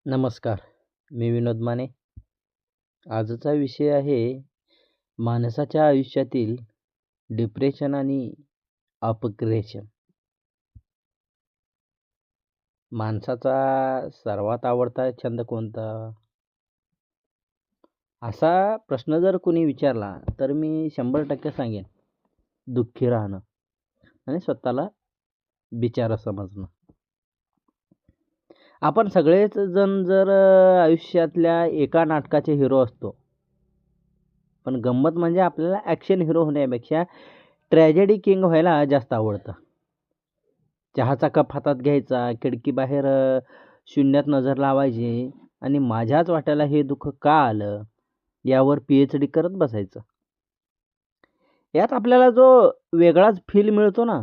नमस्कार. मी विनोद माने. आजचा विषय आहे माणसाच्या आयुष्यातील डिप्रेशन आणि अपग्रेशन. माणसाचा सर्वात आवडता छंद कोणता? असा प्रश्न जर कोणी विचारला तर मी 100% सांगेन, दुःखी राहणं आणि स्वतःला बिचारा समजणं. आपण सगळेच जण जर आयुष्यातल्या एका नाटकाचे हिरो असतो. पण गंमत म्हणजे आपल्याला ॲक्शन हिरो होण्यापेक्षा ट्रॅजेडी किंग व्हायला जास्त आवडतं. चहाचा कप हातात घ्यायचा, खिडकीबाहेर शून्यात नजर लावायची आणि माझ्याच वाट्याला हे दुःख का आलं? यावर पी-एच-डी करत बसायचं. यात आपल्याला जो वेगळाच फील मिळतो ना,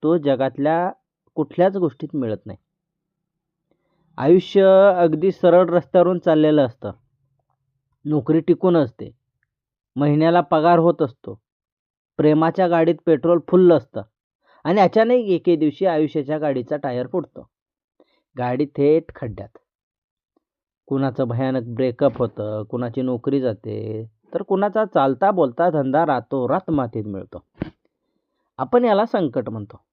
तो जगातल्या कुठल्याच गोष्टीत मिळत नाही. आयुष्य अगदी सरळ रस्त्यावरून चाललेलं असतं. नोकरी टिकून असते. महिन्याला पगार होत असतो. प्रेमाच्या गाडीत पेट्रोल फुल्ल असतं आणि अचानक एके दिवशी आयुष्याच्या गाडीचा टायर फुटतो. गाडी थेट खड्ड्यात. कुणाचं भयानक ब्रेकअप होतं, कुणाची नोकरी जाते, तर कुणाचा चालता बोलता धंदा रातोरात मातीत मिळतो. आपण याला संकट म्हणतो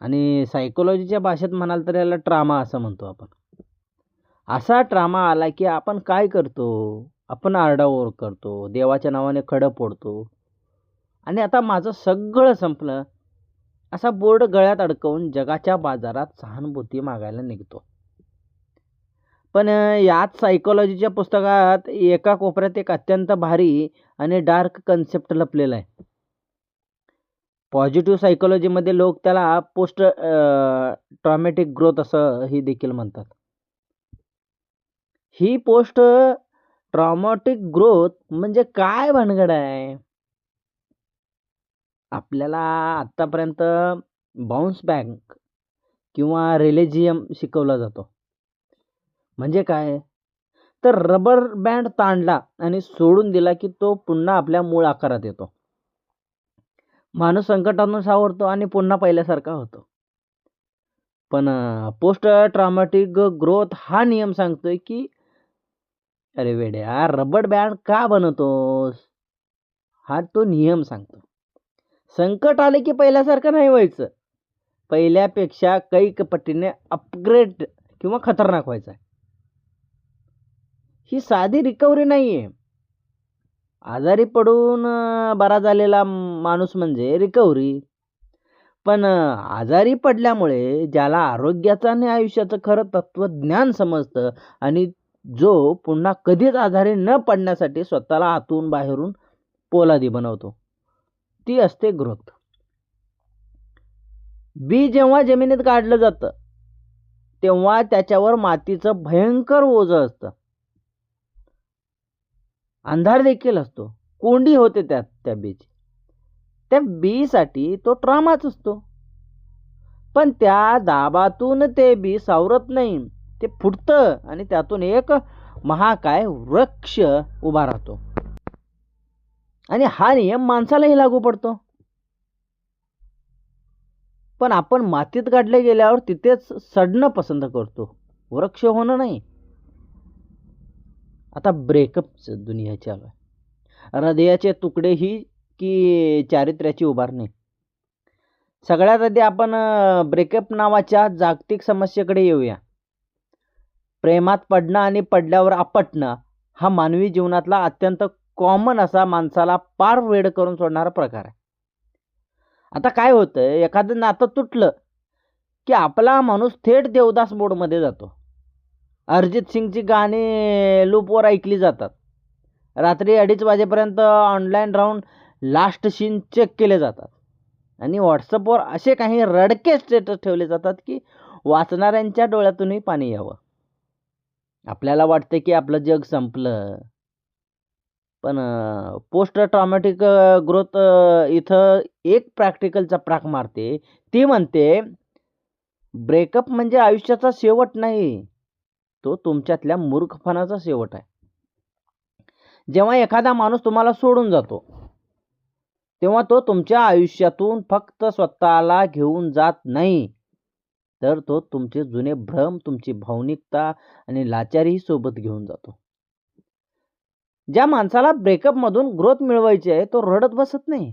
आणि सायकोलॉजीच्या भाषेत म्हणाल तर याला ट्रामा असं म्हणतो आपण. असा ट्रामा आला की आपण काय करतो? आपण आरडाओरड करतो, देवाच्या नावाने खडं फोडतो आणि आता माझं सगळं संपलं असा बोर्ड गळ्यात अडकवून जगाच्या बाजारात सहानुभूती मागायला निघतो. पण याच सायकॉलॉजीच्या पुस्तकात एका कोपऱ्यात एक अत्यंत भारी आणि डार्क कन्सेप्ट लपलेला आहे. पॉझिटिव्ह सायकॉलॉजीमध्ये लोक त्याला पोस्ट ट्रॉमॅटिक ग्रोथ असं ही देखील म्हणतात. ही पोस्ट ट्रॉमॅटिक ग्रोथ म्हणजे काय भानगड आहे? आपल्याला आत्तापर्यंत बाउन्स बॅक किंवा रिलेजियम शिकवला जातो. म्हणजे काय? तर रबर बँड ताणला आणि सोडून दिला की तो पुन्हा आपल्या मूळ आकारात येतो. माणूस संकटातून सावरतो आणि पुन्हा पहिल्यासारखा होतो. पण पोस्ट ट्रॉमॅटिक ग्रोथ हा नियम सांगतोय की अरे वेड्या, रबर बँड का बनवतोस? हा तो नियम सांगतो. संकट आले की पहिल्यासारखं नाही व्हायचं. पहिल्यापेक्षा कैक पटीने अपग्रेड किंवा खतरनाक व्हायचं आहे. ही साधी रिकव्हरी नाहीये. आजारी पडून बरा झालेला माणूस म्हणजे रिकव्हरी. पण आजारी पडल्यामुळे ज्याला आरोग्याचं आणि आयुष्याचं खरं तत्त्वज्ञान समजतं आणि जो पुन्हा कधीच आजारी न पडण्यासाठी स्वतःला आतून बाहेरून पोलादी बनवतो, ती असते ग्रोथ. बी जेव्हा जमिनीत काढलं जातं, तेव्हा त्याच्यावर मातीचं भयंकर ओझं असतं. अंधार देखील असतो. कोंडी होते त्यात त्या बीची. त्या बीसाठी तो ट्रॉमाच असतो. पण त्या दाबातून ते बी सावरत नाही. ते फुटतं आणि त्यातून एक महाकाय वृक्ष उभा राहतो. आणि हा नियम माणसालाही लागू पडतो. पण आपण मातीत गाडले गेल्यावर तिथेच सडणं पसंत करतो. वृक्ष होणं नाही. आता ब्रेकअपचं दुनिया चालू आहे. हृदयाचे तुकडे ही की चारित्र्याची उभारणी. सगळ्यात आधी आपण ब्रेकअप नावाच्या जागतिक समस्येकडे येऊया. प्रेमात पडणं आणि पडल्यावर आपटणं हा मानवी जीवनातला अत्यंत कॉमन असा माणसाला पार वेड करून सोडणारा प्रकार आहे. आता काय होतं, एखादं नातं तुटलं की आपला माणूस थेट देवदास मोडमध्ये जातो. अरिजित सिंगची गाणी लूपवर ऐकली जातात. रात्री 2:30 वाजेपर्यंत ऑनलाईन राहून लास्ट सीन चेक केले जातात आणि WhatsAppवर असे काही रडके स्टेटस ठेवले जातात की वाचणाऱ्यांच्या डोळ्यातूनही पाणी यावं. आपल्याला वाटतं की आपलं जग संपलं. पण पोस्ट ट्रॉमॅटिक ग्रोथ इथं एक प्रॅक्टिकल चपराक मारते. ती म्हणते, ब्रेकअप म्हणजे आयुष्याचा शेवट नाही. तो तुमच्यातल्या मूर्खपणाचा शेवट आहे. जेव्हा एखादा माणूस तुम्हाला सोडून जातो, तेव्हा तो तुमच्या आयुष्यातून फक्त स्वतःला घेऊन जात नाही, तर तो तुमचे जुने भ्रम, तुमची भावनिकता आणि लाचारीही सोबत घेऊन जातो. ज्या माणसाला ब्रेकअपमधून ग्रोथ मिळवायची आहे, तो रडत बसत नाही.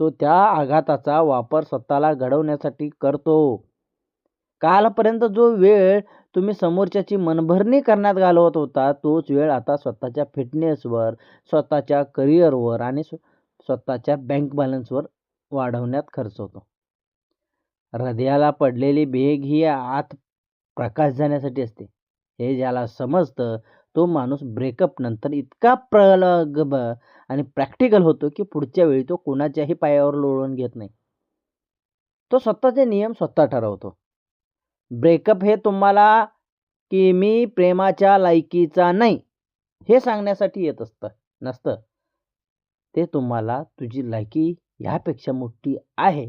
तो त्या आघाताचा वापर स्वतःला घडवण्यासाठी करतो. कालपर्यंत जो वेळ तुम्ही समोरच्याची मनभरणी करण्यात घालवत होता, तोच वेळ आता स्वतःच्या फिटनेसवर, स्वतःच्या करिअरवर आणि स्वतःच्या बँक बॅलन्सवर वाढवण्यात खर्च होतो. हृदयाला पडलेली भेग ही आत प्रकाश जाण्यासाठी असते. हे ज्याला समजतं, तो माणूस ब्रेकअप नंतर इतका प्रगल्भ आणि प्रॅक्टिकल होतो, की पुढच्या वेळी तो कुणाच्याही पायावर लोळवून घेत नाही. तो स्वतःचे नियम स्वतः ठरवतो. ब्रेकअप हे तुम्हाला की मी प्रेमाच्या लायकीचा नाही, हे सांगण्यासाठी येत नसतं. ते तुम्हाला तुझी लायकी ह्यापेक्षा मोठी आहे,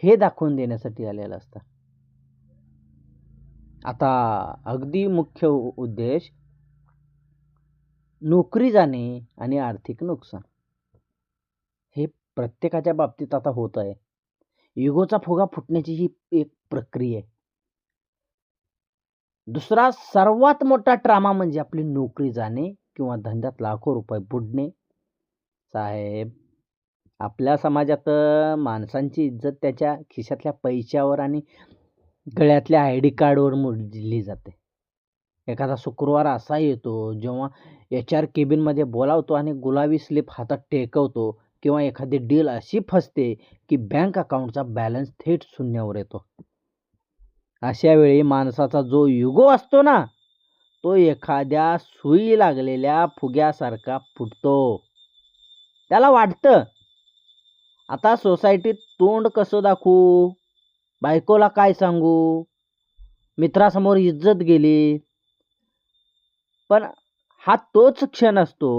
हे दाखवून देण्यासाठी आलेलं असतं. आता अगदी मुख्य उद्देश नोकरी जाणे आणि आर्थिक नुकसान. हे प्रत्येकाच्या बाबतीत आता होत आहे. इगोचा फुगा फुटण्याची ही एक प्रक्रिया आहे. दुसरा सर्वात मोठा ट्रामा म्हणजे आपली नोकरी जाणे किंवा धंद्यात लाखो रुपये बुडणे. साहेब, आपल्या समाजात माणसांची इज्जत त्याच्या खिशातल्या पैशावर आणि गळ्यातल्या आयडी कार्डवर मोजली जाते. एखादा शुक्रवार असा येतो जेव्हा HR केबिनमध्ये बोलावतो आणि गुलाबी स्लिप हातात टेकवतो, किंवा एखादी डील अशी फसते की बँक अकाउंटचा बॅलन्स थेट शून्यावर येतो. अशा वेळी माणसाचा जो युगो असतो ना, तो एखाद्या सुई लागलेल्या फुग्यासारखा फुटतो. त्याला वाटतं, आता सोसायटीत तोंड कसं दाखवू, बायकोला काय सांगू, मित्रासमोर इज्जत गेली. पण हा तोच क्षण असतो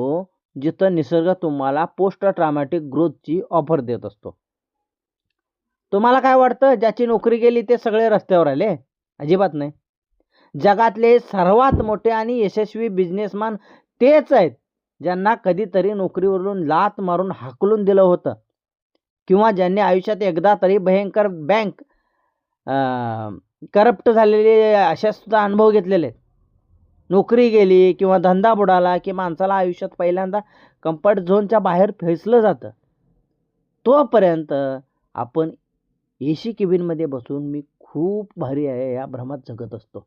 जिथं निसर्ग तुम्हाला पोस्ट ट्रॉमॅटिक ग्रोथची ऑफर देत असतो. तुम्हाला काय वाटतं, ज्याची नोकरी गेली ते सगळे रस्त्यावर आले? अजिबात नाही. जगातले सर्वात मोठे आणि यशस्वी बिझनेसमॅन तेच आहेत, ज्यांना कधीतरी नोकरीवरून लाथ मारून हाकलून दिलं होतं, किंवा ज्यांनी आयुष्यात एकदा तरी भयंकर बँक करप्ट झालेले अशा सुद्धा अनुभव घेतलेले आहेत. नोकरी गेली किंवा धंदा बुडाला की माणसाला आयुष्यात पहिल्यांदा कम्फर्ट झोनच्या बाहेर फेसलं जातं. तोपर्यंत आपण AC केबिनमध्ये बसून मी खूप भारी आहे या भ्रमात जगत असतो.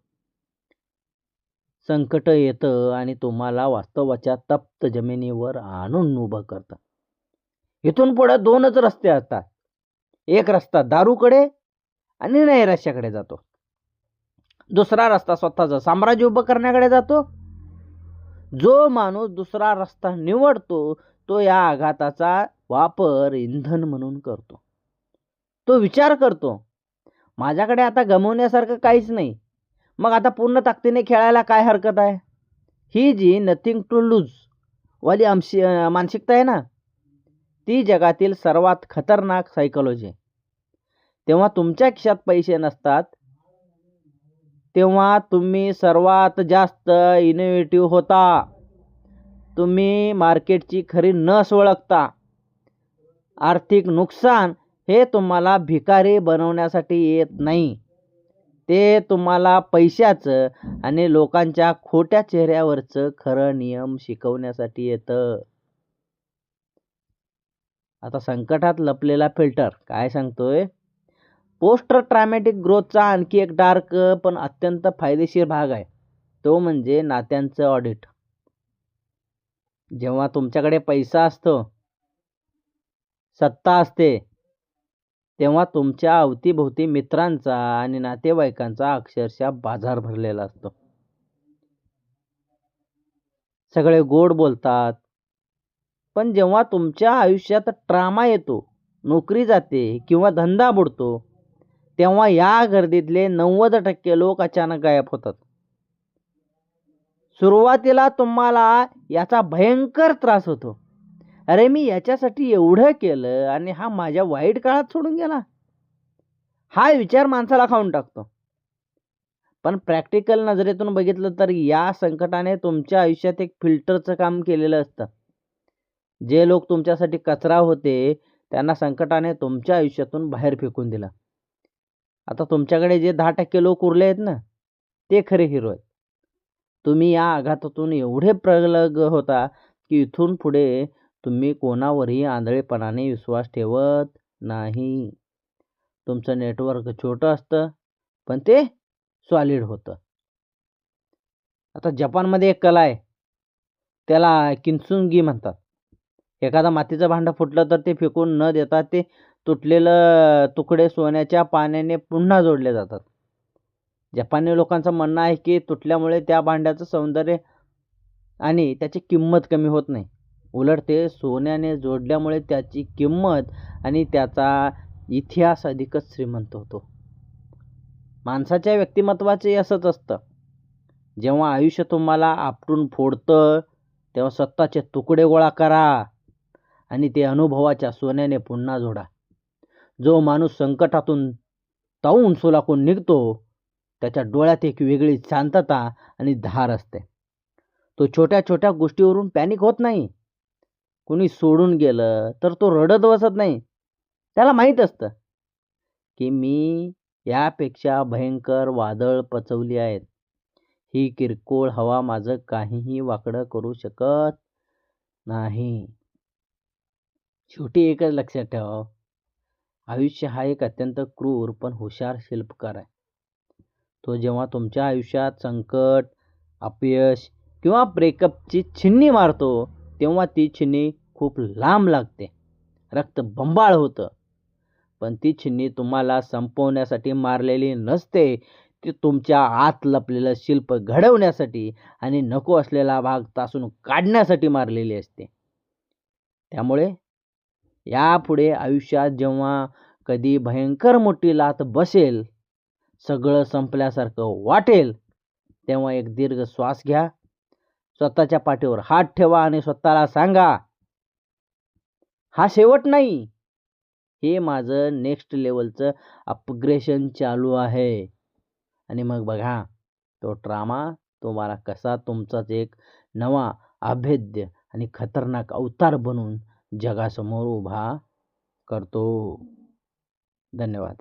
संकट येतं आणि तुम्हाला वास्तवाच्या तप्त जमिनीवर आणून उभं करतं. इथून पुढे 2च रस्ते असतात. एक रस्ता दारूकडे आणि नैराश्याकडे जातो. दुसरा रस्ता स्वतःचं साम्राज्य उभं करण्याकडे जातो. जो माणूस दुसरा रस्ता निवडतो, तो या आघाताचा वापर इंधन म्हणून करतो. तो विचार करतो, माझ्याकडे आता गमवण्यासारखं काहीच नाही, मग आता पूर्ण ताकदीने खेळायला काय हरकत आहे. ही जी नथिंग टू लूज वाली मानसिकता आहे ना, ती जगातील सर्वात खतरनाक सायकोलॉजी आहे. तेव्हा तुमच्या खिशात पैसे नसतात, तेव्हा तुम्ही सर्वात जास्त इनोव्हेटिव्ह होता. तुम्ही मार्केटची खरी नस ओळखता. आर्थिक नुकसान हे तुम्हाला भिकारी बनवण्यासाठी येत नाही, ते तुम्हाला पैशाचं आणि लोकांच्या खोट्या चेहऱ्यावरचं खरं नियम शिकवण्यासाठी येतं. आता संकटात लपलेला फिल्टर काय सांगतोय, पोस्ट ट्रॉमॅटिक ग्रोथचा आणखी एक डार्क पण अत्यंत फायदेशीर भाग आहे, तो म्हणजे नात्यांचं ऑडिट. जेव्हा तुमच्याकडे पैसा असतो, सत्ता असते, तेव्हा तुमच्या अवतीभोवती मित्रांचा आणि नातेवाईकांचा अक्षरशः बाजार भरलेला असतो. सगळे गोड बोलतात, पण जेव्हा तुमच्या आयुष्यात ट्रामा येतो, नोकरी जाते किंवा धंदा बुडतो, तेव्हा या गर्दीतले 90% लोक अचानक गायब होतात. सुरुवातीला तुम्हाला याचा भयंकर त्रास होतो. अरे, मी याच्यासाठी एवढं केलं आणि हा माझ्या वाईट काळात सोडून गेला. हा विचार माणसाला खाऊन टाकतो. पण प्रॅक्टिकल नजरेतून बघितलं तर या संकटाने तुमच्या आयुष्यात एक फिल्टरचं काम केलेलं असतं. जे लोक तुमच्यासाठी कचरा होते, त्यांना संकटाने तुमच्या आयुष्यातून बाहेर फेकून दिलं. आता तुमच्याकडे जे 10% लोक उरले आहेत ना, ते खरे हिरो आहेत. तुम्ही या आघातातून एवढे प्रगल्भ होता, की इथून पुढे तुम्ही कोणावरही आंधळेपणाने विश्वास ठेवत नाही. तुमचं नेटवर्क छोटं असतं, पण ते सॉलिड होतं. आता जपानमध्ये एक कला आहे, त्याला किन्सुंगी म्हणतात. एखादं मातीचं भांडं फुटलं तर ते फेकून न देता ते तुटलेलं तुकडे सोन्याच्या पाण्याने पुन्हा जोडले जातात. जपानी लोकांचं म्हणणं आहे, की तुटल्यामुळे त्या भांड्याचं सौंदर्य आणि त्याची किंमत कमी होत नाही. उलट ते सोन्याने जोडल्यामुळे त्याची किंमत आणि त्याचा इतिहास अधिकच श्रीमंत होतो. माणसाच्या व्यक्तिमत्त्वाचे असंच असतं. जेव्हा आयुष्य तुम्हाला आपटून फोडतं, तेव्हा स्वतःचे तुकडे गोळा करा आणि ते अनुभवाच्या सोन्याने पुन्हा जोडा. जो माणूस संकटातून तावून सुलाखून निघतो, त्याच्या डोळ्यात एक वेगळी शांतता आणि धार असते. तो छोट्या छोट्या गोष्टीवरून पॅनिक होत नाही. कुणी सोडून गेलं तर तो रडत बसत नाही. त्याला माहीत असतं, की मी यापेक्षा भयंकर वादळ पचवली आहेत. ही किरकोळ हवा माझं काहीही वाकडं करू शकत नाही. शेवटी एकच लक्षात ठेवा, आयुष्य हा एक अत्यंत क्रूर पण हुशार शिल्पकार आहे. तो जेव्हा तुमच्या आयुष्यात संकट, अपयश किंवा ब्रेकअपची छिन्नी मारतो, तेव्हा ती छिन्नी खूप लांब लागते. रक्त बंबाळ होतं. पण ती छिन्नी तुम्हाला संपवण्यासाठी मारलेली नसते. ती तुमच्या आत लपलेलं शिल्प घडवण्यासाठी आणि नको असलेला भाग तासून काढण्यासाठी मारलेली असते. त्यामुळे यापुढे आयुष्यात जेव्हा कधी भयंकर मोठी लाथ बसेल, सगळं संपल्यासारखं वाटेल, तेव्हा एक दीर्घ श्वास घ्या. स्वतःच्या पाठीवर हात ठेवा आणि स्वतःला सांगा, हा शेवट नाही. हे माझं नेक्स्ट लेवलचं अपग्रेशन चालू आहे. आणि मग बघा, तो ड्रामा तुम्हाला कसा तुमचाच एक नवा अभेद्य आणि खतरनाक अवतार बनून जगासमोर उभा करतो. धन्यवाद.